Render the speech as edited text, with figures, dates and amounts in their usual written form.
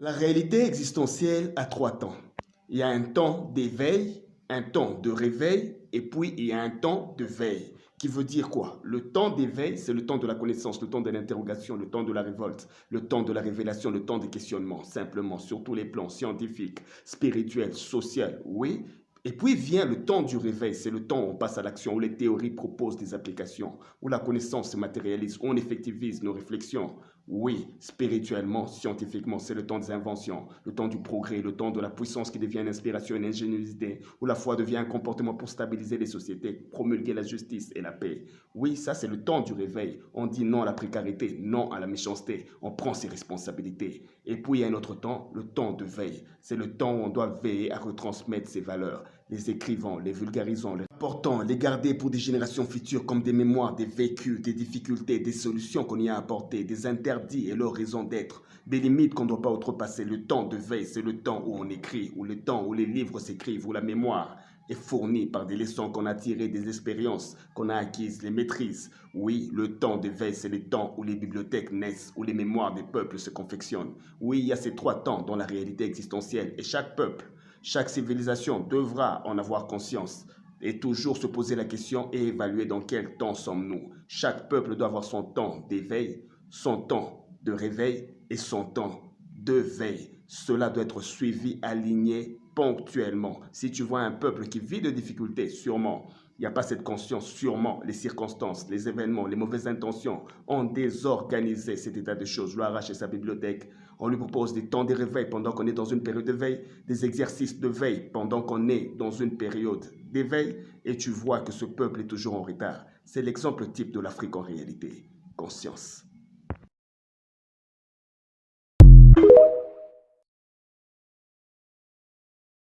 La réalité existentielle a trois temps. Il y a un temps d'éveil, un temps de réveil, et puis il y a un temps de veille. Qui veut dire quoi? Le temps d'éveil, c'est le temps de la connaissance, le temps de l'interrogation, le temps de la révolte, le temps de la révélation, le temps des questionnements, simplement, sur tous les plans scientifiques, spirituels, sociaux, oui. Et puis vient le temps du réveil, c'est le temps où on passe à l'action, où les théories proposent des applications, où la connaissance se matérialise, où on effectivise nos réflexions. Oui, spirituellement, scientifiquement, c'est le temps des inventions, le temps du progrès, le temps de la puissance qui devient une inspiration, une ingéniosité, où la foi devient un comportement pour stabiliser les sociétés, promulguer la justice et la paix. Oui, ça c'est le temps du réveil. On dit non à la précarité, non à la méchanceté, on prend ses responsabilités. Et puis il y a un autre temps, le temps de veille. C'est le temps où on doit veiller à retransmettre ses valeurs, les écrivant, les vulgarisant, les portant, les garder pour des générations futures comme des mémoires, des vécus, des difficultés, des solutions qu'on y a apportées, des interdits et leurs raisons d'être, des limites qu'on ne doit pas outrepasser. Le temps de veille, c'est le temps où on écrit, ou le temps où les livres s'écrivent, où la mémoire est fournie par des leçons qu'on a tirées des expériences qu'on a acquises, les maîtrises. Oui, le temps de veille, c'est le temps où les bibliothèques naissent, où les mémoires des peuples se confectionnent. Oui, il y a ces trois temps dans la réalité existentielle et chaque peuple, chaque civilisation devra en avoir conscience et toujours se poser la question et évaluer dans quel temps sommes-nous. Chaque peuple doit avoir son temps d'éveil, son temps de réveil et son temps de veille. Cela doit être suivi, aligné ponctuellement. Si tu vois un peuple qui vit de difficultés, sûrement, il n'y a pas cette conscience, sûrement, les circonstances, les événements, les mauvaises intentions ont désorganisé cet état de choses. Lui arracher sa bibliothèque, on lui propose des temps de réveil pendant qu'on est dans une période de veille, des exercices de veille pendant qu'on est dans une période d'éveil, et tu vois que ce peuple est toujours en retard. C'est l'exemple type de l'Afrique en réalité. Conscience.